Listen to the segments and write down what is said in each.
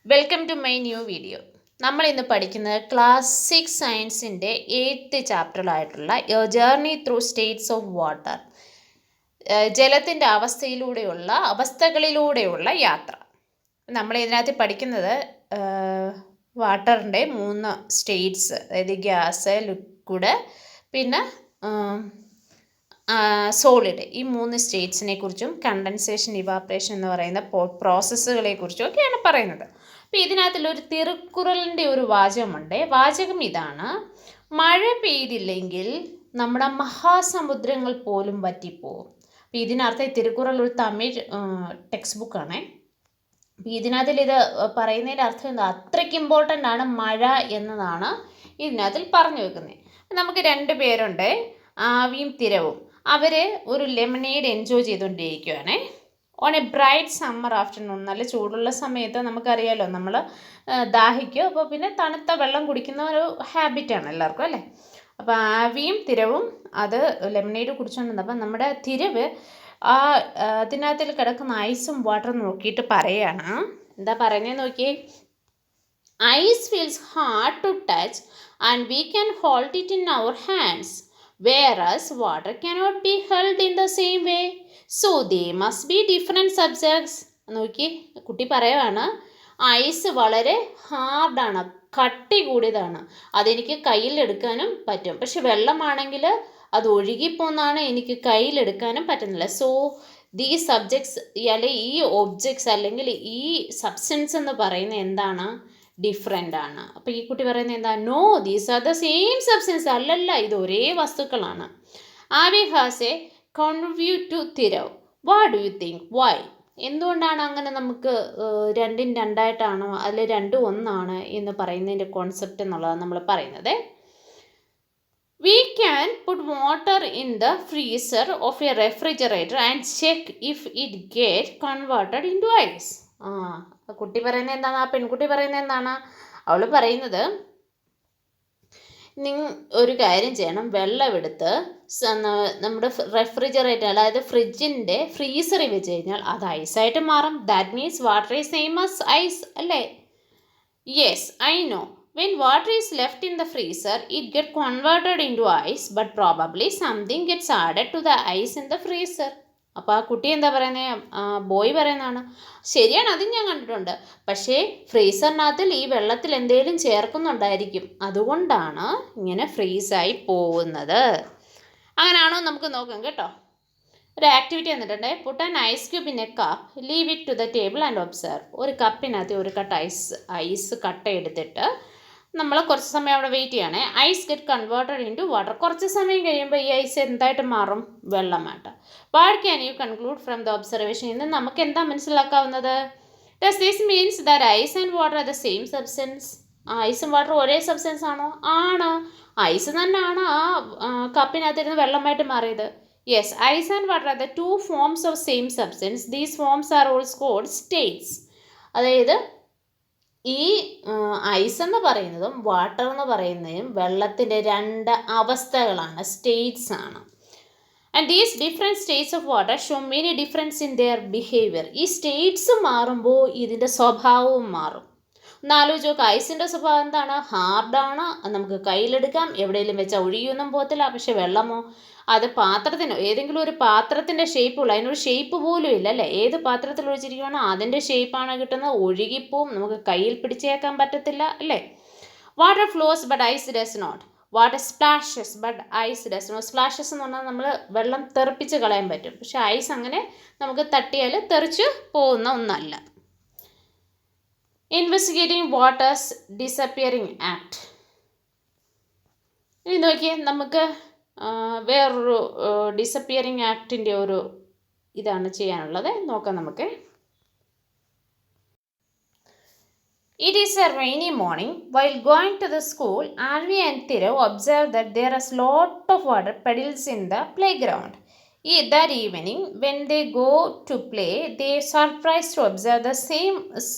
Welcome to my new video. നമ്മൾ ഇന്ന് പഠിക്കുന്നത് ക്ലാസ് 6 സയൻസിൻ്റെ 8th ചാപ്റ്ററിലായിട്ടുള്ള journey through states of water, ജലത്തിൻ്റെ അവസ്ഥകളിലൂടെയുള്ള യാത്ര. നമ്മൾ ഇതിനകത്ത് പഠിക്കുന്നത് വാട്ടറിൻ്റെ 3 സ്റ്റേറ്റ്സ്, അതായത് ഗ്യാസ്, ലിക്വിഡ്, പിന്നെ സോളിഡ്, ഈ 3 സ്റ്റേറ്റ്സിനെ കുറിച്ചും കണ്ടൻസേഷൻ, ഇവാപ്പറേഷൻ എന്ന് പറയുന്ന പ്രോസസ്സുകളെ കുറിച്ചും ഒക്കെയാണ് പറയുന്നത്. അപ്പോൾ ഇതിനകത്തുള്ളൊരു തിരുക്കുറളിൻ്റെ ഒരു വാചകമുണ്ട്. വാചകം ഇതാണ്: മഴ പെയ്തില്ലെങ്കിൽ നമ്മുടെ മഹാസമുദ്രങ്ങൾ പോലും വറ്റിപ്പോവും. അപ്പോൾ ഇതിനർത്ഥം തിരുക്കുറൾ ഒരു തമിഴ് ടെക്സ്റ്റ് ബുക്കാണേ. അപ്പോൾ ഇതിനകത്തിൽ ഇത് പറയുന്നതിൻ്റെ അർത്ഥം എന്താ? അത്രയ്ക്ക് ഇമ്പോർട്ടൻ്റ് ആണ് മഴ എന്നതാണ് ഇതിനകത്തിൽ പറഞ്ഞു വെക്കുന്നത്. നമുക്ക് 2 പേരുണ്ട്, ആവിയും തിരവും. അവർ ഒരു ലെമണേഡ് എൻജോയ് ചെയ്തുകൊണ്ടിരിക്കുകയാണേ. On a bright summer afternoon, നല്ല ചൂടുള്ള സമയത്ത് നമുക്കറിയാമല്ലോ, നമ്മൾ ദാഹിക്കും, അപ്പോൾ പിന്നെ തണുത്ത വെള്ളം കുടിക്കുന്ന ഒരു ഹാബിറ്റാണ് എല്ലാവർക്കും അല്ലേ. അപ്പോൾ ആവിയും തിരവും അത് ലെമണേഡ് കുടിച്ചുകൊണ്ടിരുന്നത്. അപ്പം നമ്മുടെ തിരവ് അതിനകത്തിൽ കിടക്കുന്ന ഐസും വാട്ടറും നോക്കിയിട്ട് പറയുകയാണ്. എന്താ പറയുന്നത് നോക്കിയേ: ice feels hard to touch and we can hold it in our hands, whereas water cannot be held in the same way, so they must be different subjects. നോക്കി കുട്ടി പറയുവാണ്, ഐസ് വളരെ ഹാർഡാണ്, കട്ടി കൂടിയതാണ്, അതെനിക്ക് കയ്യിലെടുക്കാനും പറ്റും. പക്ഷെ വെള്ളമാണെങ്കിൽ അത് ഒഴുകിപ്പോന്നാണ്, എനിക്ക് കയ്യിലെടുക്കാനും പറ്റുന്നില്ല. സോ ദീ സബ്ജക്ട്സ് അല്ലെങ്കിൽ ഈ ഒബ്ജക്ട്സ് അല്ലെങ്കിൽ ഈ സബ്സ്റ്റൻസ് എന്ന് പറയുന്നത് എന്താണ്? ഡിഫറെൻ്റ് ആണ്. അപ്പോൾ ഈ കുട്ടി പറയുന്നത് എന്താ? No, these are the same substance. അല്ലല്ല, ഇത് ഒരേ വസ്തുക്കളാണ്. Aavi has a contribute to Thiravu. What do you think? Why? എന്തുകൊണ്ടാണ് അങ്ങനെ നമുക്ക് രണ്ടും രണ്ടായിട്ടാണോ അല്ലെ രണ്ടും ഒന്നാണ് എന്ന് പറയുന്നതിൻ്റെ കോൺസെപ്റ്റ് എന്നുള്ളതാണ് നമ്മൾ പറയുന്നത്. We can put water in the freezer of a refrigerator and check if it gets converted into ice. കുട്ടി പറയുന്നത് എന്താണ്? ആ പെൺകുട്ടി പറയുന്നത് എന്താണ്? അവൾ പറയുന്നത്, ഒരു കാര്യം ചെയ്യണം, വെള്ളമെടുത്ത് നമ്മുടെ റെഫ്രിജറേറ്റർ, അതായത് ഫ്രിഡ്ജിൻ്റെ ഫ്രീസറിൽ വെച്ച് കഴിഞ്ഞാൽ അത് ഐസായിട്ട് മാറും. That means water is same as ice അല്ലേ? Yes, I know. When water is left in the freezer, it gets converted into ice, but probably something gets added to the ice in the freezer. അപ്പോൾ ആ കുട്ടി എന്താ പറയുന്നത്? Boy പറയുന്നതാണ്, ശരിയാണ്, അതും ഞാൻ കണ്ടിട്ടുണ്ട്. പക്ഷേ ഫ്രീസറിനകത്തിൽ ഈ വെള്ളത്തിൽ എന്തെങ്കിലും ചേർക്കുന്നുണ്ടായിരിക്കും, അതുകൊണ്ടാണ് ഇങ്ങനെ ഫ്രീസായി പോകുന്നത്. അങ്ങനെയാണോ നമുക്ക് നോക്കാം കേട്ടോ. ഒരു ആക്ടിവിറ്റി തന്നിട്ടുണ്ട്. Put an ice cube in a cup, leave it to the table and observe. ഒരു കപ്പിനകത്ത് ഒരു കട്ട് ഐസ് കട്ട എടുത്തിട്ട് നമ്മൾ കുറച്ച് സമയം അവിടെ വെയിറ്റ് ചെയ്യണേ. Ice get converted into water. കുറച്ച് സമയം കഴിയുമ്പോൾ ഈ ഐസ് എന്തായിട്ട് മാറും? വെള്ളമായിട്ട്. What can you conclude from the observation? ഇന്ന് നമുക്ക് എന്താ മനസ്സിലാക്കാവുന്നത്? Does this means that ice and water are the same substance? ഐസും വാട്ടറും ഒരേ സബ്സ്റ്റൻസ് ആണോ? ആണ്. ഐസ് തന്നെയാണ് ആ കപ്പിനകത്തിരുന്ന് വെള്ളമായിട്ട് മാറിയത്. Yes, ice and water are the 2 forms of same substance. These forms are also called states. അതായത് ഈ ഐസ് എന്ന് പറയുന്നതും വാട്ടർ എന്ന് പറയുന്നതും വെള്ളത്തിൻ്റെ 2 അവസ്ഥകളാണ്, സ്റ്റേറ്റ്സ് ആണ്. And these different States of water show many difference in there behaviour. ഈ States മാറുമ്പോൾ ഇതിൻ്റെ സ്വഭാവവും മാറും. ഒന്ന് ആലോചിച്ച് നോക്കുക, ഐസിൻ്റെ സ്വഭാവം എന്താണ്? ഹാർഡാണ്, നമുക്ക് കയ്യിലെടുക്കാം, എവിടെയെങ്കിലും വെച്ചാൽ ഒഴുകിയൊന്നും പോകത്തില്ല. പക്ഷെ വെള്ളമോ, അത് പാത്രത്തിനോ, ഏതെങ്കിലും ഒരു പാത്രത്തിൻ്റെ ഷേപ്പുള്ള, അതിനൊരു ഷേപ്പ് പോലും ഇല്ല അല്ലേ? ഏത് പാത്രത്തിൽ ഒഴിച്ചിരിക്കുകയാണോ അതിൻ്റെ ഷേപ്പാണ് കിട്ടുന്നത്, ഒഴുകിപ്പോവും, നമുക്ക് കയ്യിൽ പിടിച്ചേക്കാൻ പറ്റത്തില്ല അല്ലേ? Water flows but ice does not. Water splashes but ice does not. Splashes എന്ന് പറഞ്ഞാൽ നമ്മൾ വെള്ളം തെറിപ്പിച്ച് കളയാൻ പറ്റും, പക്ഷെ ഐസ് അങ്ങനെ നമുക്ക് തട്ടിയാൽ തെറിച്ച് പോകുന്ന ഒന്നല്ല. Investigating waters disappearing act. ഇനി നോക്കിയേ, നമുക്ക് വേറൊരു ഡിസപ്പിയറിംഗ് ആക്ടിൻ്റെ ഒരു ഇതാണ് ചെയ്യാനുള്ളത്, നോക്കാം നമുക്ക്. It is a rainy morning. While going to the school, Alvi and Thirav observed that there is lot of water puddles in the playground. That evening, when they go to play, they are surprised to observe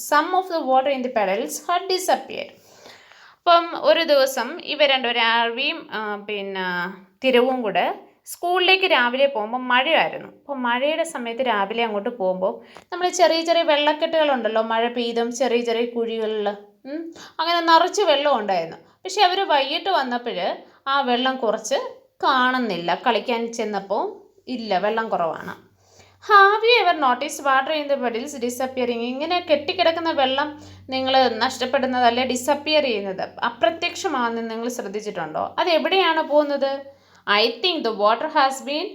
some of the water in the puddles had disappeared. അപ്പം ഒരു ദിവസം ഇവർ രണ്ടുപേരും, ആൽവിയും പിന്നെ തിരവും കൂടെ സ്കൂളിലേക്ക് രാവിലെ പോകുമ്പോൾ മഴയായിരുന്നു. അപ്പോൾ മഴയുടെ സമയത്ത് രാവിലെ അങ്ങോട്ട് പോകുമ്പോൾ നമ്മൾ ചെറിയ ചെറിയ വെള്ളക്കെട്ടുകളുണ്ടല്ലോ, മഴ പെയ്തും ചെറിയ ചെറിയ കുഴികളിൽ അങ്ങനെ നിറച്ച് വെള്ളം ഉണ്ടായിരുന്നു. പക്ഷെ അവർ വൈകിട്ട് വന്നപ്പോൾ ആ വെള്ളം കുറച്ച് കാണുന്നില്ല. കളിക്കാൻ ചെന്നപ്പോൾ ഇല്ല, വെള്ളം കുറവാണ്. Have you ever notice water in the puddles disappearing? ഇങ്ങനെ കെട്ടിക്കിടക്കുന്ന വെള്ളം നിങ്ങൾ നഷ്ടപ്പെടുന്നത് അല്ലെ ഡിസപ്പിയർ ചെയ്യുന്നത്, അപ്രത്യക്ഷമാണെന്ന് നിങ്ങൾ ശ്രദ്ധിച്ചിട്ടുണ്ടോ? അത് എവിടെയാണ് പോകുന്നത്? I think the water has been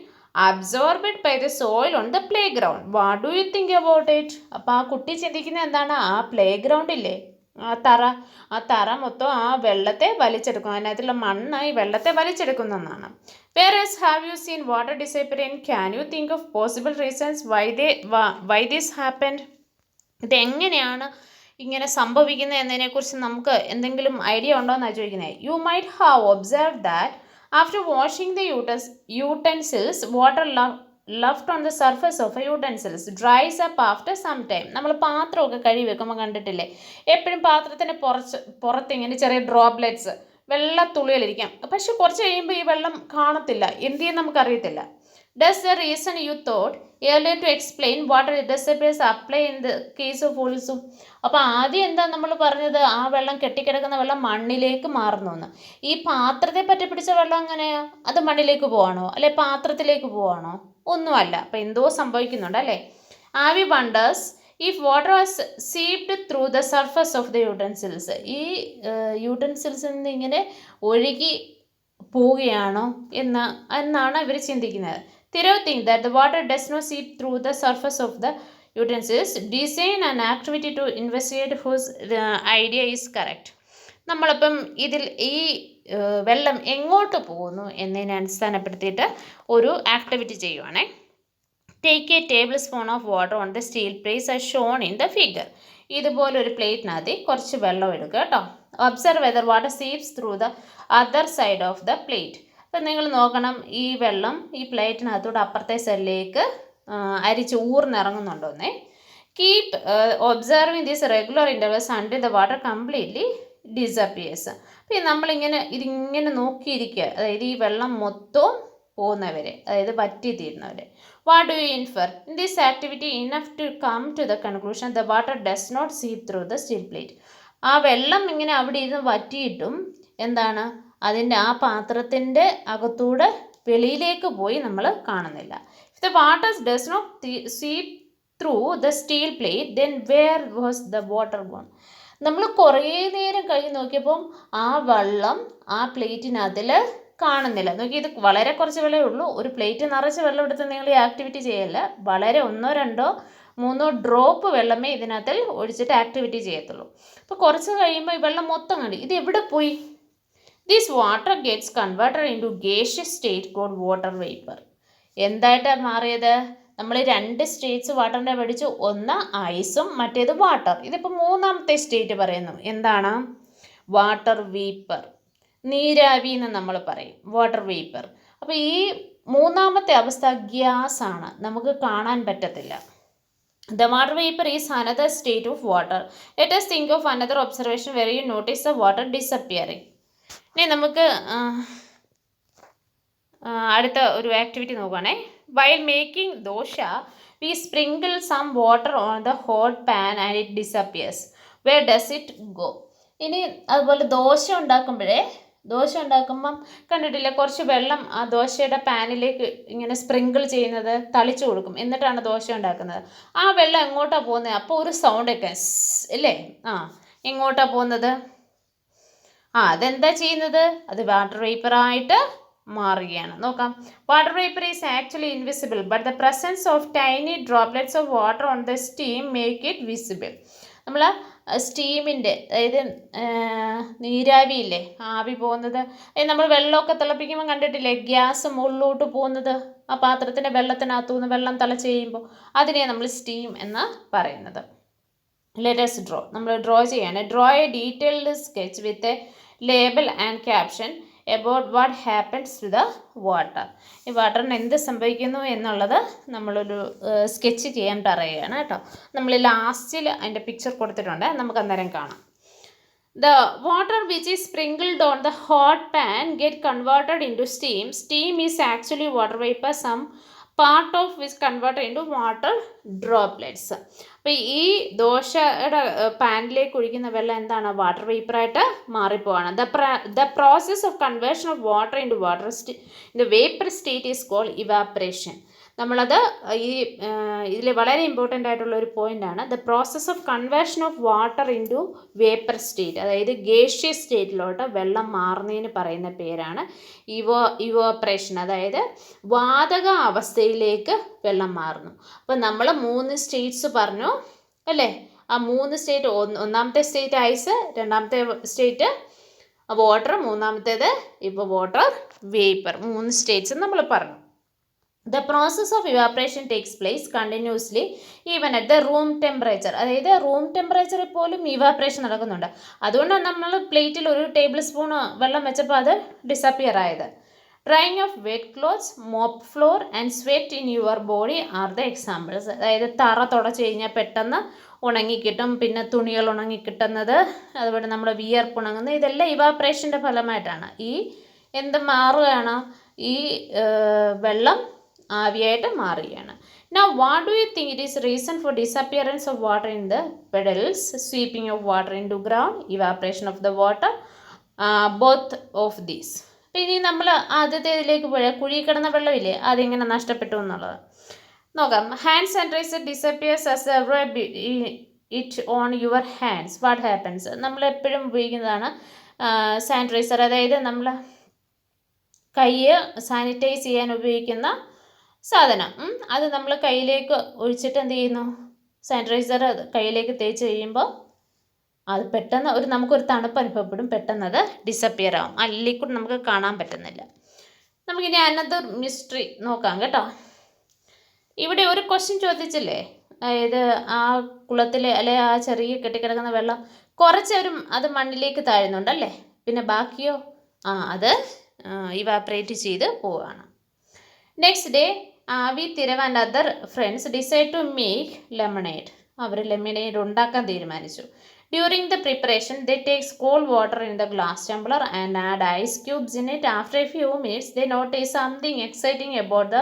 absorbed by the soil on the playground. What do you think about it? അപ്പോൾ ആ കുട്ടി ചിന്തിക്കുന്നത് എന്താണ്? ആ പ്ലേ ഗ്രൗണ്ടില്ലേ, ആ തറ മൊത്തം ആ വെള്ളത്തെ വലിച്ചെടുക്കും, അതിനകത്തുള്ള മണ്ണ് ഈ വെള്ളത്തെ വലിച്ചെടുക്കുന്നതാണ്. Whereas have you seen water disappearing? Can you think of possible reasons why this happened? ഇതെങ്ങനെയാണ് ഇങ്ങനെ സംഭവിക്കുന്നത് എന്നതിനെക്കുറിച്ച് നമുക്ക് എന്തെങ്കിലും ഐഡിയ ഉണ്ടോ എന്നാണ് ചോദിക്കുന്നത്. You might have observed that after washing the utensils, water left on the surface of a utensils dries up after some time. നമ്മൾ പാത്രമൊക്കെ കഴുകി വെക്കുമ്പോൾ കണ്ടിട്ടില്ലേ, എപ്പോഴും പാത്രത്തിൻ്റെ പുറത്ത് ഇങ്ങനെ ചെറിയ ഡ്രോപ്ലെറ്റ്സ് വെള്ളത്തുള്ളികളിരിക്കാം. പക്ഷെ കുറച്ച് കഴിയുമ്പോൾ ഈ വെള്ളം കാണത്തില്ല, എന്ത് ചെയ്യുന്ന നമുക്കറിയത്തില്ല. Does the reason you thought earlier to explain water disappears apply in the case of also? അപ്പോൾ ആദ്യം എന്താ നമ്മൾ പറഞ്ഞത്? ആ വെള്ളം കെട്ടിക്കിടക്കുന്ന വെള്ളം മണ്ണിലേക്ക് മാറുന്നു എന്ന്. ഈ പാത്രത്തെ പറ്റി പിടിച്ച വെള്ളം എങ്ങനെയാ? അത് മണ്ണിലേക്ക് പോവാണോ അല്ലെ പാത്രത്തിലേക്ക് പോവാണോ? ഒന്നുമല്ല. അപ്പോൾ എന്തോ സംഭവിക്കുന്നുണ്ട് അല്ലേ. Aavi wonders if water was seeped through the surface of the utensils. ഈ യൂട്ടൻസിൽസിൽ നിന്ന് ഇങ്ങനെ ഒഴുകി പോവുകയാണോ എന്നാണ് ഇവർ ചിന്തിക്കുന്നത്. Thoreau think that the water does not seep through the surface of the utensils. Design an activity to investigate whose idea is correct. നമ്മളിപ്പം ഇതിൽ ഈ വെള്ളം എങ്ങോട്ട് പോകുന്നു എന്നതിനെ അടിസ്ഥാനപ്പെടുത്തിയിട്ട് ഒരു ആക്ടിവിറ്റി ചെയ്യുവാണേ. Take a tablespoon of water on the steel plates as shown in the figure. ഇതുപോലൊരു പ്ലേറ്റിനകത്ത് കുറച്ച് വെള്ളം എടുക്കുക കേട്ടോ. Observe whether water seeps through the other side of the plate. അപ്പം നിങ്ങൾ നോക്കണം, ഈ വെള്ളം ഈ പ്ലേറ്റിനകത്തൂടെ അപ്പുറത്തെ സൈഡിലേക്ക് അരിച്ച് ഊർന്നിറങ്ങുന്നുണ്ടോന്നേ. Keep observing these regular intervals until the water completely disappears. അപ്പം നമ്മളിങ്ങനെ ഇതിങ്ങനെ നോക്കിയിരിക്കുക, അതായത് ഈ വെള്ളം മൊത്തം പോകുന്നവരെ, അതായത് വറ്റി തീരുന്നവരെ. What do you infer in this activity enough to come to the conclusion the water does not seep through the steel plate? ആ വെള്ളം ഇങ്ങനെ അവിടെ ഇരുന്ന് വറ്റിയിട്ടും എന്താണ്, അതിൻ്റെ ആ പാത്രത്തിൻ്റെ അകത്തൂടെ വെളിയിലേക്ക് പോയി നമ്മൾ കാണുന്നില്ല. If the water does not seep through the steel plate then where was the water gone? നമ്മൾ കുറേ നേരം കഴിഞ്ഞ് നോക്കിയപ്പം ആ വെള്ളം ആ പ്ലേറ്റിനകത്തിൽ കാണുന്നില്ല. നോക്കി, ഇത് വളരെ കുറച്ച് വെള്ളമേ ഉള്ളൂ. ഒരു പ്ലേറ്റ് നിറച്ച് വെള്ളം എടുത്ത് നിങ്ങൾ ഈ ആക്ടിവിറ്റി ചെയ്യല്ല, വളരെ 1, 2, 3 ഡ്രോപ്പ് വെള്ളമേ ഇതിനകത്തിൽ ഒഴിച്ചിട്ട് ആക്ടിവിറ്റി ചെയ്യത്തുള്ളൂ. അപ്പോൾ കുറച്ച് കഴിയുമ്പോൾ ഈ വെള്ളം മൊത്തം കണ്ടു, ഇത് എവിടെ പോയി? This water gets converted into gaseous state called water vapour. എന്തായിട്ടാണ് മാറിയത്? നമ്മൾ 2 സ്റ്റേറ്റ്സ് വാട്ടറിൻ്റെ പഠിച്ചു, ഒന്ന് ഐസും മറ്റേത് വാട്ടർ. ഇതിപ്പോൾ 3ാമത്തെ സ്റ്റേറ്റ് പറയുന്നു. എന്താണ്? വാട്ടർ വേപ്പർ, നീരാവി എന്ന് നമ്മൾ പറയും, വാട്ടർ വേപ്പർ. അപ്പോൾ ഈ 3ാമത്തെ അവസ്ഥ ഗ്യാസ് ആണ്, നമുക്ക് കാണാൻ പറ്റത്തില്ല. The water vapor is another state of water. Let us think of another observation where you notice the water disappearing. ഇനി നമുക്ക് അടുത്ത ഒരു activity നോക്കുകയാണേ. While making dosha, we sprinkle some water on the hot pan and it disappears. Where does it go? ഇനി അതുപോലെ ദോശ ഉണ്ടാക്കുമ്പം കണ്ടിട്ടില്ല, കുറച്ച് വെള്ളം ആ ദോശയുടെ പാനിലേക്ക് ഇങ്ങനെ സ്പ്രിങ്കിൾ ചെയ്യുന്നത്, തളിച്ചു കൊടുക്കും, എന്നിട്ടാണ് ദോശ ഉണ്ടാക്കുന്നത്. ആ വെള്ളം എങ്ങോട്ടാണ് പോകുന്നത്? അപ്പോൾ ഒരു സൗണ്ടൊക്കെ അല്ലേ, എങ്ങോട്ടാണ് പോകുന്നത്? അതെന്താ ചെയ്യുന്നത്? അത് വാട്ടർ വേപ്പറായിട്ട് മാറുകയാണ്. നോക്കാം. Water vapour is actually invisible but the presence of tiny droplets of water on the steam make it visible. നമ്മൾ സ്റ്റീമിൻ്റെ, അതായത് നീരാവിയില്ലേ, ആവി പോകുന്നത്, നമ്മൾ വെള്ളമൊക്കെ തിളപ്പിക്കുമ്പോൾ കണ്ടിട്ടില്ലേ, ഗ്യാസ് മുകളിലോട്ട് പോകുന്നത്, ആ പാത്രത്തിൻ്റെ വെള്ളത്തിനകത്തുനിന്ന് വെള്ളം തിളച്ച് കഴിയുമ്പോൾ അതിനെയാണ് നമ്മൾ സ്റ്റീം എന്ന് പറയുന്നത്. ലെറ്റസ് ഡ്രോ, നമ്മൾ ഡ്രോ ചെയ്യാണ്. Draw a detailed sketch with a label and caption about what happens to the water. ഈ വാട്ടറിന് എന്ത് സംഭവിക്കുന്നു എന്നുള്ളത് നമ്മളൊരു സ്കെച്ച് ചെയ്യാൻ പറയുകയാണ് കേട്ടോ. നമ്മൾ ലാസ്റ്റിൽ അതിൻ്റെ പിക്ചർ കൊടുത്തിട്ടുണ്ട്, നമുക്ക് അന്നേരം കാണാം. The water which is sprinkled on the hot pan get converted into steam. Steam is actually water vapor. Some part of which converted into water droplets. അപ്പോൾ ഈ ദോശയുടെ പാനിലേക്ക് ഒഴിക്കുന്ന വെള്ളം എന്താണ്? വാട്ടർ വേപ്പറായിട്ട് മാറിപ്പോവാണ്. The process of conversion of water into water in the vapour state is called evaporation. നമ്മളത് ഈ ഇതിൽ വളരെ ഇമ്പോർട്ടൻ്റ് ആയിട്ടുള്ള ഒരു പോയിൻ്റാണ്. The process of conversion of water into vapour state, അതായത് ഗേഷ്യസ് സ്റ്റേറ്റിലോട്ട് വെള്ളം മാറുന്നതിന് പറയുന്ന പേരാണ് ഇവോപ്പറേഷൻ. അതായത് വാതക അവസ്ഥയിലേക്ക് വെള്ളം മാറുന്നു. അപ്പം നമ്മൾ 3 സ്റ്റേറ്റ്സ് പറഞ്ഞു അല്ലേ? ആ 3 സ്റ്റേറ്റ്, ഒന്നാമത്തെ സ്റ്റേറ്റ് ഐസ്, രണ്ടാമത്തെ സ്റ്റേറ്റ് വാട്ടർ, മൂന്നാമത്തേത് ഇപ്പോൾ വാട്ടർ വേപ്പർ. 3 സ്റ്റേറ്റ്സ് നമ്മൾ പറഞ്ഞു. The process of evaporation takes place continuously even at the room temperature. അതായത് റൂം ടെമ്പറേച്ചറിൽ പോലും ഇവാപ്രേഷൻ നടക്കുന്നുണ്ട്. അതുകൊണ്ടാണ് നമ്മൾ പ്ലേറ്റിൽ ഒരു ടേബിൾ സ്പൂൺ വെള്ളം വെച്ചപ്പോൾ അത് ഡിസപ്പിയർ ആയത്. Drying of wet clothes, mop floor and sweat in your body are the examples. അതായത് തറ തുടച്ച് കഴിഞ്ഞാൽ പെട്ടെന്ന് ഉണങ്ങിക്കിട്ടും, പിന്നെ തുണികൾ ഉണങ്ങിക്കിട്ടുന്നത്, അതുപോലെ നമ്മുടെ വിയർപ്പ് ഉണങ്ങുന്നത്, ഇതെല്ലാം ഇവാപ്രേഷൻ്റെ ഫലമായിട്ടാണ്. ഈ എന്ത് മാറുകയാണ്? ഈ വെള്ളം ആവിയായിട്ട് മാറുകയാണ്. Now what do you think it is reason for disappearance of water in the puddles, sweeping of water into ground, evaporation of the water, both of these? ഇനി നമ്മൾ ആദ്യത്തെ ഇതിലേക്ക് പോയാൽ കുഴി കിടന്ന വെള്ളമില്ലേ, അതിങ്ങനെ നഷ്ടപ്പെട്ടു എന്നുള്ളത് നോക്കാം. Hand sanitiser disappears as ever it on your hands, what happens? നമ്മൾ എപ്പോഴും ഉപയോഗിക്കുന്നതാണ് സാനിറ്റൈസർ, അതായത് നമ്മൾ കൈ സാനിറ്റൈസ് ചെയ്യാൻ ഉപയോഗിക്കുന്ന സാധനം. അത് നമ്മൾ കയ്യിലേക്ക് ഒഴിച്ചിട്ട് എന്ത് ചെയ്യുന്നു? സാനിറ്റൈസർ കയ്യിലേക്ക് തേച്ച് കഴിയുമ്പോൾ അത് പെട്ടെന്ന് നമുക്കൊരു തണുപ്പ് അനുഭവപ്പെടും, പെട്ടെന്ന് അത് ഡിസപ്പിയർ ആവും. ആ ലിക്വിഡ് നമുക്ക് കാണാൻ പറ്റുന്നില്ല. നമുക്കിനി അനദർ മിസ്റ്ററി നോക്കാം കേട്ടോ. ഇവിടെ ഒരു ക്വസ്റ്റ്യൻ ചോദിച്ചില്ലേ, അതായത് ആ കുളത്തിൽ അല്ലെ ആ ചെറിയ കെട്ടിക്കിടക്കുന്ന വെള്ളം കുറച്ചവരും അത് മണ്ണിലേക്ക് താഴുന്നുണ്ടല്ലേ, പിന്നെ ബാക്കിയോ അത് ഇവാപ്രേറ്റ് ചെയ്ത് പോവുകയാണ്. Next day Avi, Tirav and other friends decide to make lemonade. അവർ ലെമണേഡ് ഉണ്ടാക്കാൻ തീരുമാനിച്ചു. During the preparation they takes cold water in the glass tumbler and add ice cubes in it. After a few minutes they notice something exciting about the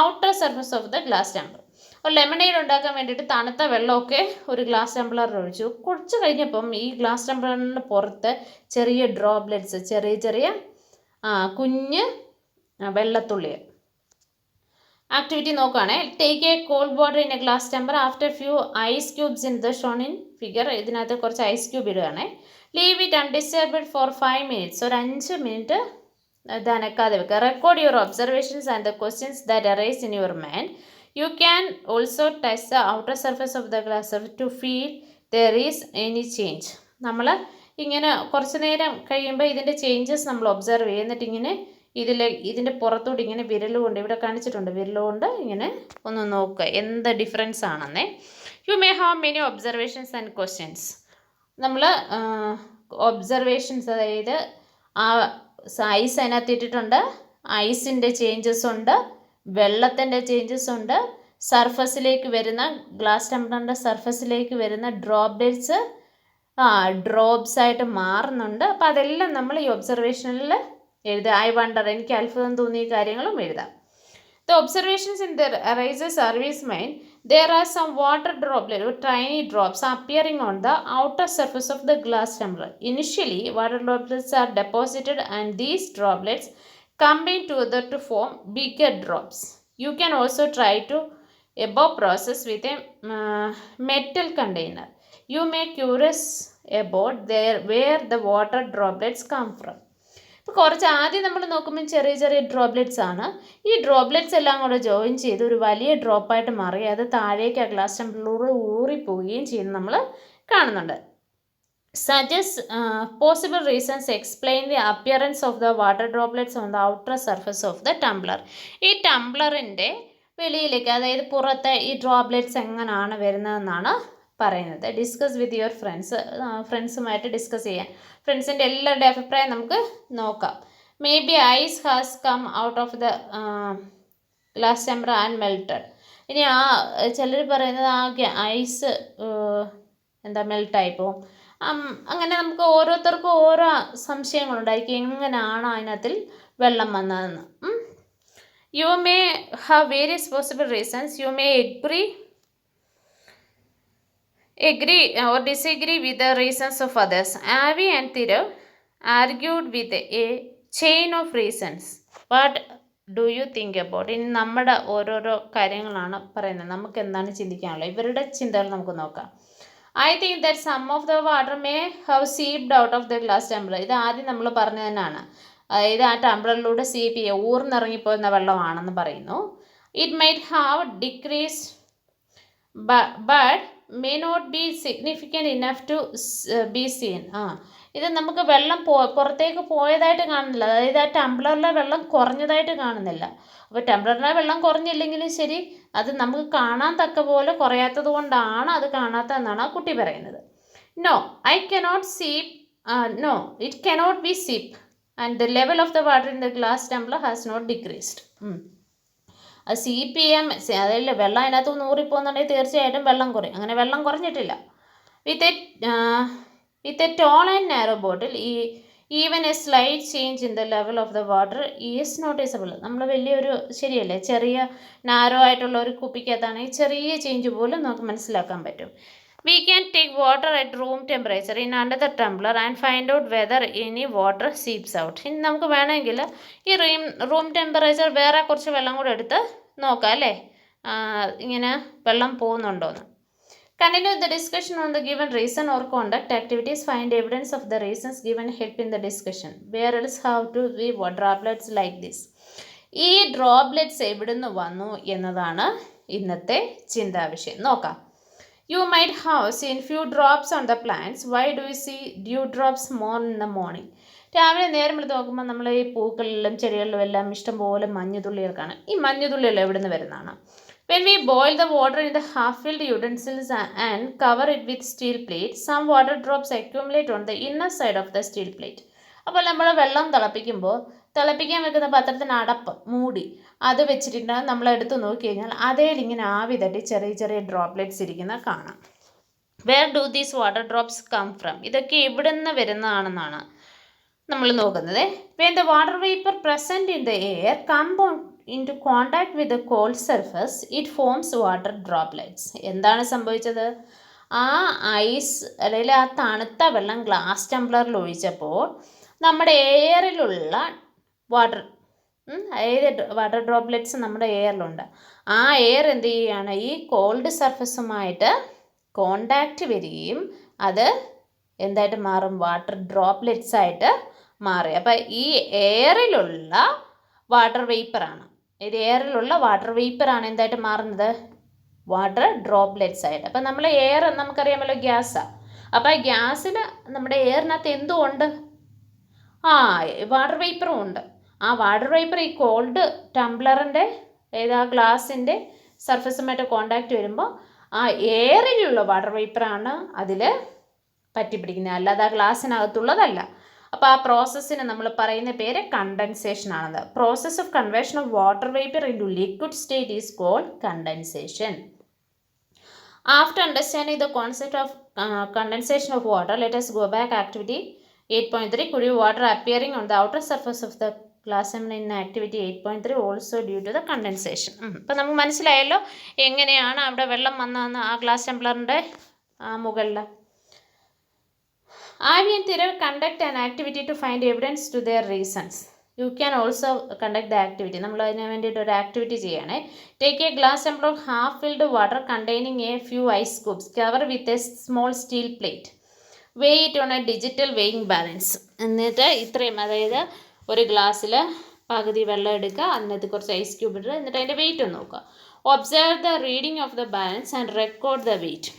outer surface of the glass tumbler. അപ്പോൾ lemonade ഉണ്ടാക്കാൻ വേണ്ടിയിട്ട് തണുത്ത വെള്ളമൊക്കെ ഒരു glass ടംബ്ലറിൽ ഒഴിച്ചു. കുറച്ച് കഴിഞ്ഞപ്പം ഈ ഗ്ലാസ് ടംബ്ലറിൻ്റെ പുറത്ത് ചെറിയ ഡ്രോപ്ലെറ്റ്സ്, ചെറിയ കുഞ്ഞ് വെള്ളത്തുള്ളികൾ. ആക്ടിവിറ്റി നോക്കുകയാണെ. Take a cold water in a glass tumbler, after few ice cubes in the shown in figure. ഇതിനകത്ത് കുറച്ച് ഐസ് ക്യൂബ് ഇടുകയാണെ. Leave it undisturbed for 5 minutes. ഒരു 5 മിനിറ്റ് ഇത് അനക്കാതെ വെക്കുക. Record your observations and the questions that arise in your mind. You can also touch the outer surface of the glass to feel there is any change. നമ്മൾ ഇങ്ങനെ കുറച്ച് നേരം കഴിയുമ്പോൾ ഇതിൻ്റെ ചേഞ്ചസ് നമ്മൾ ഒബ്സർവ് ചെയ്യും. എന്നിട്ട് ഇങ്ങനെ ഇതിൻ്റെ പുറത്തോട്ട് ഇങ്ങനെ വിരലുകൊണ്ട്, ഇവിടെ കാണിച്ചിട്ടുണ്ട്, വിരലുകൊണ്ട് ഇങ്ങനെ ഒന്ന് നോക്കുക എന്ത് ഡിഫറൻസ് ആണെന്നേ. You may have many observations and questions. നമ്മൾ ഒബ്സർവേഷൻസ്, അതായത് ആ ഐസ് അതിനകത്ത് ഇട്ടിട്ടുണ്ട്, ഐസിൻ്റെ ചേഞ്ചസ് ഉണ്ട്, വെള്ളത്തിൻ്റെ ചേഞ്ചസ് ഉണ്ട്, സർഫസിലേക്ക് വരുന്ന ഗ്ലാസ് ടംബ്ലറിൻ്റെ സർഫസിലേക്ക് വരുന്ന ഡ്രോപ്ലെറ്റ്സ് ഡ്രോപ്സ് ആയിട്ട് മാറുന്നുണ്ട്. അപ്പോൾ അതെല്ലാം നമ്മൾ ഈ ഒബ്സർവേഷനിൽ എഴുതുക. ഐ വണ്ടർ, എനിക്ക് അത്ഭുതം തോന്നിയ കാര്യങ്ങളും എഴുതാം. The observations in the arises service mind, there are some water droplets or tiny drops appearing on the outer surface of the glass tumbler. Initially, water droplets are deposited and these droplets combine together to form bigger drops. You can also try to above process with a metal container. You may curious about where the water droplets come from. ഇപ്പോൾ കുറച്ച് ആദ്യം നമ്മൾ നോക്കുമ്പോൾ ചെറിയ droplets ആണ്. ഈ droplets എല്ലാം കൂടെ ജോയിൻ ചെയ്ത് ഒരു വലിയ ഡ്രോപ്പായിട്ട് മാറി അത് താഴേക്ക് ആ ഗ്ലാസ് ടംബ്ലറിലൂടെ ഊറിപ്പോവുകയും ചെയ്യുന്നത് നമ്മൾ കാണുന്നുണ്ട്. Suggest possible reasons explain the appearance of the water droplets on the outer surface of the Tumblr. ഈ ടംബ്ലറിൻ്റെ വെളിയിലേക്ക്, അതായത് പുറത്തെ ഈ ഡ്രോപ്ലെറ്റ്സ് എങ്ങനെയാണ് വരുന്നതെന്നാണ് പറയുന്നത്. ഡിസ്കസ് വിത്ത് യുവർ ഫ്രണ്ട്സുമായിട്ട് ഡിസ്കസ് ചെയ്യാൻ. ഫ്രണ്ട്സിൻ്റെ എല്ലാവരുടെ അഭിപ്രായം നമുക്ക് നോക്കാം. Maybe ice has come out of the glass tumbler and melted. ഇനി ചിലർ പറയുന്നത് ഐസ് മെൽട്ടായി പോവും. അങ്ങനെ നമുക്ക് ഓരോരുത്തർക്കും ഓരോ സംശയങ്ങളുണ്ടായിരിക്കും എങ്ങനെയാണ് അതിനകത്തിൽ വെള്ളം വന്നതെന്ന്. U may have various possible reasons. You may agree or disagree with the reasons of others. Avi and Thirav argued with a chain of reasons. What do you think about? ഇനി നമ്മുടെ ഓരോരോ കാര്യങ്ങളാണ് പറയുന്നത്. നമുക്ക് എന്താണ് ചിന്തിക്കാനുള്ളത്, ഇവരുടെ ചിന്തകൾ നമുക്ക് നോക്കാം. I think that some of the water may have seeped out of the glass tumbler. ഇത് ആദ്യം നമ്മൾ പറഞ്ഞു തന്നെയാണ്. അതായത് ആ ടംബ്ലറിലൂടെ സീപ്പ് ചെയ്യുക, ഊർന്നിറങ്ങിപ്പോകുന്ന വെള്ളമാണെന്ന് പറയുന്നു. It might have decreased but may not be significant enough to be seen. ഇത് നമുക്ക് വെള്ളം പുറത്തേക്ക് പോയതായിട്ട് കാണുന്നില്ല. അതായത് ആ ടംബ്ലറിലെ വെള്ളം കുറഞ്ഞതായിട്ട് കാണുന്നില്ല. അപ്പോൾ ടംബ്ലറിലെ വെള്ളം കുറഞ്ഞില്ലെങ്കിലും ശരി, അത് നമുക്ക് കാണാൻ തക്ക പോലെ കുറയാത്തത് കൊണ്ടാണ് അത് കാണാത്തതെന്നാണ് ആ കുട്ടി പറയുന്നത്. No, it cannot be seep and the level of the water in the glass tumbler has not decreased. അത് സീപ്പ് ചെയ്യാൻ, അതായത് വെള്ളം അതിനകത്ത് ഊറിപ്പോകുന്നുണ്ടെങ്കിൽ തീർച്ചയായിട്ടും വെള്ളം കുറയും. അങ്ങനെ വെള്ളം കുറഞ്ഞിട്ടില്ല. With a tall and narrow bottle even a slight change in the level of the water is noticeable. നമ്മൾ വലിയൊരു, ശരിയല്ലേ, ചെറിയ നാരോ ആയിട്ടുള്ള ഒരു കുപ്പിക്കകത്താണെങ്കിൽ ചെറിയ ചേഞ്ച് പോലും നമുക്ക് മനസ്സിലാക്കാൻ പറ്റും. We can take water at room temperature in another tumbler and find out whether any water seeps out. ഇനി നമുക്ക് വേണമെങ്കിൽ ഈ റൂം ടെമ്പറേച്ചർ വേറെ കുറച്ച് വെള്ളം കൂടെ എടുത്ത് നോക്കാം, അല്ലേ, ഇങ്ങനെ വെള്ളം പോകുന്നുണ്ടോയെന്ന്. Continue the discussion on the given reason or conduct activities. Find evidence of the reasons given help in the discussion. Where else have to be droplets like this? ഈ ഡ്രോപ്ലെറ്റ്സ് എവിടെ നിന്ന് വന്നു എന്നതാണ് ഇന്നത്തെ ചിന്താവിഷയം. നോക്കാം. You might have seen few drops on the plants. Why do you see dewdrops more in the morning? രാവിലെ നേരം എടുത്ത് നോക്കുമ്പോൾ നമ്മൾ ഈ പൂക്കളിലും ചെടികളിലും എല്ലാം ഇഷ്ടംപോലെ മഞ്ഞുതുള്ളികൾ കാണാം. ഈ മഞ്ഞുതുള്ളികൾ എവിടെ നിന്ന് വരുന്നതാണ്? When we boil the water in the half-filled utensils and cover it with steel plate, some water drops accumulate on the inner side of the steel plate. അപ്പോൾ നമ്മൾ വെള്ളം തിളപ്പിക്കാൻ വെക്കുന്ന പാത്രത്തിന് അടപ്പ് മൂടി അത് വെച്ചിട്ട് നമ്മൾ എടുത്ത് നോക്കി കഴിഞ്ഞാൽ അതേൽ ഇങ്ങനെ ആവി തട്ടി ചെറിയ ചെറിയ ഡ്രോപ്ലെറ്റ്സ് ഇരിക്കുന്ന കാണാം. Where do these water drops come from? ഇതൊക്കെ എവിടെ നിന്ന് വരുന്നതാണെന്നാണ് നമ്മൾ നോക്കുന്നത്. When the water vapour present in the air come into contact with the cold surface, it forms water droplets. എന്താണ് സംഭവിച്ചത്? ആ ഐസ് അല്ലെങ്കിൽ ആ തണുത്ത വെള്ളം ഗ്ലാസ് ടംബ്ലറിൽ ഒഴിച്ചപ്പോൾ നമ്മുടെ എയറിലുള്ള വാട്ടർ ഡ്രോപ്ലെറ്റ്സ് നമ്മുടെ എയറിലുണ്ട്. ആ എയർ എന്ത് ചെയ്യുകയാണ്? ഈ കോൾഡ് സർഫസുമായിട്ട് കോണ്ടാക്റ്റ് വരികയും അത് എന്തായിട്ട് മാറും? വാട്ടർ ഡ്രോപ്ലെറ്റ്സ് ആയിട്ട് മാറി. അപ്പം ഈ എയറിലുള്ള വാട്ടർ വേപ്പറാണ്, ഇത് എയറിലുള്ള വാട്ടർ വേപ്പറാണ് എന്തായിട്ട് മാറുന്നത്? വാട്ടർ ഡ്രോപ്ലെറ്റ്സ് ആയിട്ട്. അപ്പം നമ്മൾ എയർ നമുക്കറിയാമല്ലോ ഗ്യാസാണ്. അപ്പോൾ ആ ഗ്യാസിൽ നമ്മുടെ എയറിനകത്ത് എന്തും ഉണ്ട്? വാട്ടർ വേപ്പറും ഉണ്ട്. ആ വാട്ടർ വേപ്പർ ഈ കോൾഡ് ടംബ്ലറിൻ്റെ ആ ഗ്ലാസിൻ്റെ സർഫസുമായിട്ട് കോണ്ടാക്റ്റ് വരുമ്പോൾ ആ എയറിലുള്ള വാട്ടർ വേപ്പറാണ് അതിൽ പറ്റിപ്പിടിക്കുന്നത്, അല്ലാതെ ആ ഗ്ലാസ്സിനകത്തുള്ളതല്ല. അപ്പോൾ ആ പ്രോസസ്സിന് നമ്മൾ പറയുന്ന പേര് കണ്ടൻസേഷൻ ആണത്. Process of conversion of water vapour into liquid state is called condensation. After understanding the concept of condensation of water, let us go back activity 8.3. Could you water appearing on the outer surface of the glass in activity 8.3 also due to the condensation? അപ്പോൾ നമുക്ക് മനസ്സിലായല്ലോ എങ്ങനെയാണ് അവിടെ വെള്ളം വന്നതെന്ന് ആ glass ടംബ്ലറിൻ്റെ മുകളിൽ. Avi and Thirav conduct an activity to find evidence to their reasons. You can also conduct the activity. നമ്മൾ അതിന് വേണ്ടിയിട്ട് ഒരു ആക്ടിവിറ്റി ചെയ്യണേ. Take a glass tumbler of half-filled water containing a few ice cubes. Cover with a small steel plate. Weigh it on a digital weighing balance. എന്നിട്ട് ഇത്രയും, അതായത് ഒരു ഗ്ലാസ്സിൽ പകുതി വെള്ളം എടുക്കുക, അതിനകത്ത് കുറച്ച് ഐസ് ക്യൂബ് ഇടുക, എന്നിട്ട് അതിൻ്റെ വെയിറ്റ് ഒന്ന് നോക്കുക. Observe the reading of the balance and record the weight.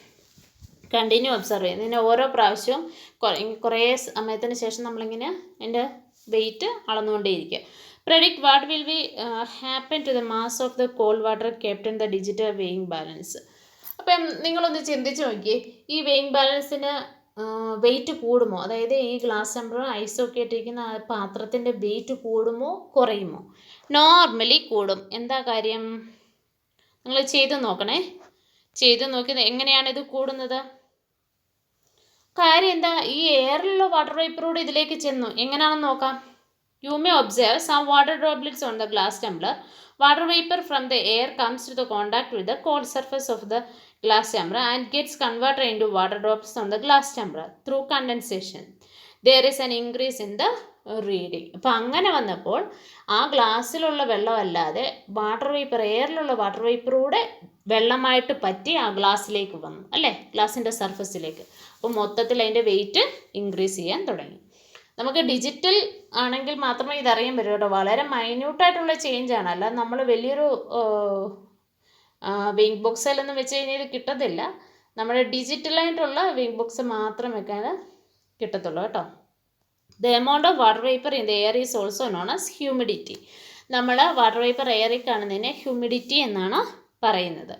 Continue observe ചെയ്യുന്നത്. ഇതിന് ഓരോ പ്രാവശ്യവും കുറേ സമയത്തിന് ശേഷം നമ്മളിങ്ങനെ അതിൻ്റെ വെയിറ്റ് അളന്നുകൊണ്ടേയിരിക്കുക. Predict what will be happen to the mass of the cold water kept in the digital weighing balance. അപ്പം നിങ്ങളൊന്ന് ചിന്തിച്ച് നോക്കിയേ, ഈ വെയിങ് ബാലൻസിന് വെയിറ്റ് കൂടുമോ? അതായത് ഈ ഗ്ലാസ് ടംബ്ലർ ഐസൊക്കെ ഇട്ടിരിക്കുന്ന ആ പാത്രത്തിൻ്റെ വെയിറ്റ് കൂടുമോ കുറയുമോ? നോർമലി കൂടും. എന്താ കാര്യം? നിങ്ങൾ ചെയ്ത് നോക്കണേ. ചെയ്ത് നോക്കിയത് എങ്ങനെയാണ് ഇത് കൂടുന്നത്? കാര്യം എന്താ, ഈ എയറിലുള്ള വാട്ടർ വേപ്പറൂടെ ഇതിലേക്ക് ചെന്നു. എങ്ങനെയാണെന്ന് നോക്കാം. You may observe some water droplets on the glass tumbler. Water vapor from the air comes to the contact with the cold surface of the glass tumbler and gets converted into water drops on the glass tumbler through condensation. There is an increase in the reading. അപ്പോൾ അങ്ങനെ വന്നപ്പോൾ ആ ഗ്ലാസ്സിലുള്ള വെള്ളമല്ലാതെ water vapour, എയറിലുള്ള water വേപ്പറൂടെ വെള്ളമായിട്ട് പറ്റി ആ ഗ്ലാസ്സിലേക്ക് വന്നു അല്ലേ, ഗ്ലാസിൻ്റെ സർഫസിലേക്ക്. അപ്പോൾ മൊത്തത്തിൽ അതിൻ്റെ വെയിറ്റ് ഇൻക്രീസ് ചെയ്യാൻ തുടങ്ങി. നമുക്ക് ഡിജിറ്റൽ ആണെങ്കിൽ മാത്രമേ ഇതറിയാൻ പറ്റൂ കേട്ടോ. വളരെ മൈന്യൂട്ടായിട്ടുള്ള ചേഞ്ച് ആണ്. അല്ല നമ്മൾ വലിയൊരു വിങ് ബോക്സിലൊന്നും വെച്ച് കഴിഞ്ഞാൽ ഇത് കിട്ടത്തില്ല. നമ്മുടെ ഡിജിറ്റലായിട്ടുള്ള വിങ് ബോക്സ് മാത്രം വെക്കാൻ കിട്ടത്തുള്ളൂ കേട്ടോ. The amount of water vapour in the air is also known as humidity. നമ്മൾ വാട്ടർ വേപ്പർ എയറിൽ കാണുന്നതിനെ ഹ്യൂമിഡിറ്റി എന്നാണ് പറയുന്നത്.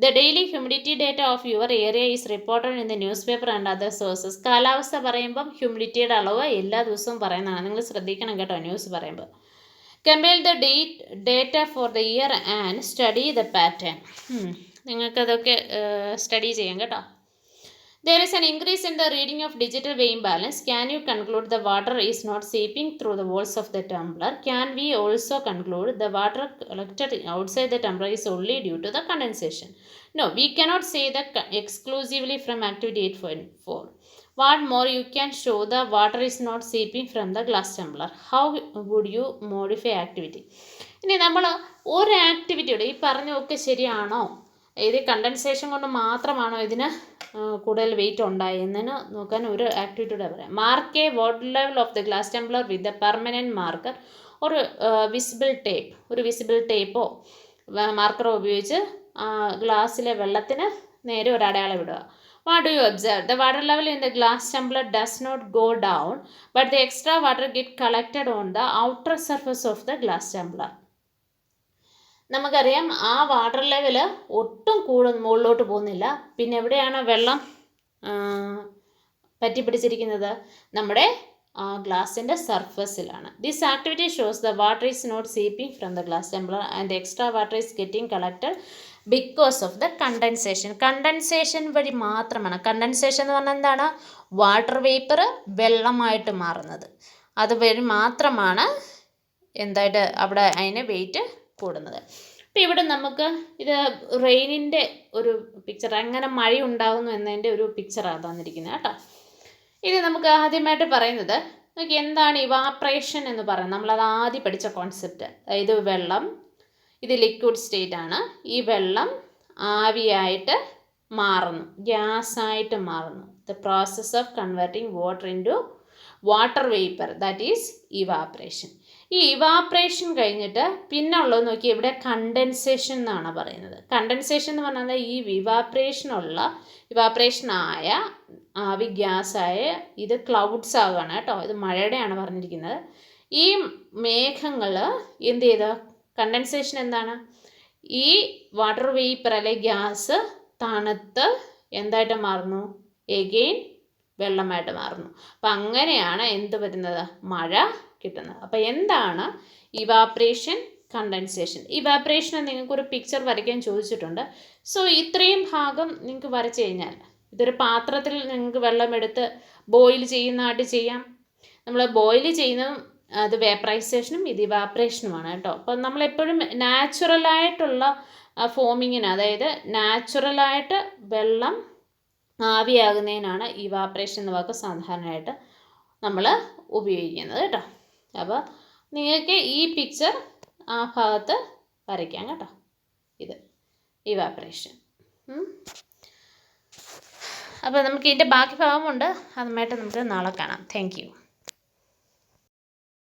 The daily humidity data of your area is reported in the newspaper and other sources. കാലാവസ്ഥ പറയുമ്പം ഹ്യൂമിഡിറ്റിയുടെ അളവ് എല്ലാ ദിവസവും പറയുന്നതാണ്. നിങ്ങൾ ശ്രദ്ധിക്കണം കേട്ടോ ന്യൂസ് പറയുമ്പോൾ. Compare the data for the year and study the pattern. നിങ്ങൾക്കതൊക്കെ സ്റ്റഡി ചെയ്യാം കേട്ടോ. There is an increase in the reading of digital weighing balance. Can you conclude the water is not seeping through the walls of the tumbler? Can we also conclude the water collected outside the tumbler is only due to the condensation? No, we cannot say that exclusively from activity 8.4. What more, you can show the water is not seeping from the glass tumbler. How would you modify activity? ഇനി നമ്മൾ ഒരു ആക്ടിവിറ്റിയുടെ ഈ പറഞ്ഞൊക്കെ ശരിയാണോ, ഇത് condensation കൊണ്ട് മാത്രമാണോ ഇതിന് കൂടുതൽ വെയിറ്റ് ഉണ്ടായെന്ന് നോക്കാൻ ഒരു ആക്ടിവിറ്റിയുടെ പറയാം. Mark A water level of the glass Tumblr with a permanent marker ഒരു വിസിബിൾ ടേപ്പോ മാർക്കറോ ഉപയോഗിച്ച് ഗ്ലാസ്സിലെ വെള്ളത്തിന് നേരെ ഒരു അടയാളം ഇടുക. What do you observe? The water level in the glass tumbler does not go down, but the extra water get collected on the outer surface of the glass tumbler. നമുക്കറിയാം ആ water level ഒട്ടും മുകളിലോട്ട് പോകുന്നില്ല. പിന്നെ എവിടെയാണ് വെള്ളം പറ്റിപ്പിടിച്ചിരിക്കുന്നത്? നമ്മുടെ ഗ്ലാസിൻ്റെ സർഫസിലാണ്. This activity shows the water is not seeping from the glass tumbler and extra water is getting collected because of the condensation. Condensation വഴി മാത്രമാണ്. കണ്ടൻസേഷൻ എന്ന് പറഞ്ഞാൽ എന്താണ്? വാട്ടർ വേപ്പർ വെള്ളമായിട്ട് മാറുന്നത്. അതുവഴി മാത്രമാണ് എന്തായിട്ട് അവിടെ അതിന് വെയിറ്റ് കൂടുന്നത്. അപ്പോൾ ഇവിടെ നമുക്ക് ഇത് റെയിനിൻ്റെ ഒരു പിക്ചർ, എങ്ങനെ മഴ ഉണ്ടാകുന്നു എന്നതിൻ്റെ ഒരു പിക്ചറാണ് തന്നിരിക്കുന്നത് കേട്ടോ. ഇത് നമുക്ക് ആദ്യമായിട്ട് പറയുന്നത് നോക്കി, എന്താണ് ഇവാപ്രേഷൻ എന്ന് പറയുന്നത്? നമ്മളത് ആദ്യം പഠിച്ച കോൺസെപ്റ്റ്. അതായത് വെള്ളം, ഇത് ലിക്വിഡ് സ്റ്റേറ്റ് ആണ്. ഈ വെള്ളം ആവിയായിട്ട് മാറുന്നു, ഗ്യാസായിട്ട് മാറുന്നു. The process of converting water into water vapour, that is evaporation. ഈ ഇവാപ്രേഷൻ കഴിഞ്ഞിട്ട് പിന്നെ ഉള്ളത് നോക്കി, ഇവിടെ കണ്ടൻസേഷൻ എന്നാണ് പറയുന്നത്. കണ്ടൻസേഷൻ എന്ന് പറഞ്ഞാൽ ഈ ഇവാപ്രേഷനായ ആവി ഗ്യാസായ ഇത് ക്ലൗഡ്സ് ആവുകയാണ് കേട്ടോ. ഇത് മഴയുടെയാണ് പറഞ്ഞിരിക്കുന്നത്. ഈ മേഘങ്ങൾ എന്ത് ചെയ്ത്, കണ്ടൻസേഷൻ എന്താണ്? ഈ വാട്ടർ വേപ്പർ അല്ലെ ഗ്യാസ് തണുത്ത് എന്തായിട്ട് മാറുന്നു? എഗെയിൻ വെള്ളമായിട്ട് മാറുന്നു. അപ്പം അങ്ങനെയാണ് എന്ത് വരുന്നത്? മഴ കിട്ടുന്നത്. അപ്പോൾ എന്താണ് ഇവാപ്രേഷൻ, കണ്ടൻസേഷൻ? ഇവാപ്രേഷൻ നിങ്ങൾക്കൊരു പിക്ചർ വരയ്ക്കാൻ ചോദിച്ചിട്ടുണ്ട്. സോ ഇത്രയും ഭാഗം നിങ്ങൾക്ക് വരച്ച് കഴിഞ്ഞാൽ, ഇതൊരു പാത്രത്തിൽ നിങ്ങൾക്ക് വെള്ളമെടുത്ത് ബോയിൽ ചെയ്യുന്നതായിട്ട് ചെയ്യാം. നമ്മൾ ബോയിൽ ചെയ്യുന്നതും അത് വേപ്പറൈസേഷനും ഇത് ഇവാപ്രേഷനുമാണ് കേട്ടോ. അപ്പം നമ്മളെപ്പോഴും നാച്ചുറലായിട്ടുള്ള ഫോമിങ്ങിന്, അതായത് നാച്ചുറലായിട്ട് വെള്ളം ആവിയാകുന്നതിനാണ് ഇവാപ്രേഷൻ എന്ന വാക്ക് സാധാരണയായിട്ട് നമ്മൾ ഉപയോഗിക്കുന്നത് കേട്ടോ. അപ്പോൾ നിങ്ങൾക്ക് ഈ പിക്ചർ ആ ഭാഗത്ത് വരയ്ക്കാം കേട്ടോ. ഇത് ഇവാപ്രേഷൻ. അപ്പോൾ നമുക്ക് ഇതിൻ്റെ ബാക്കി ഭാഗമുണ്ട്, അതുമായിട്ട് നമുക്ക് നാളെ കാണാം. Thank you.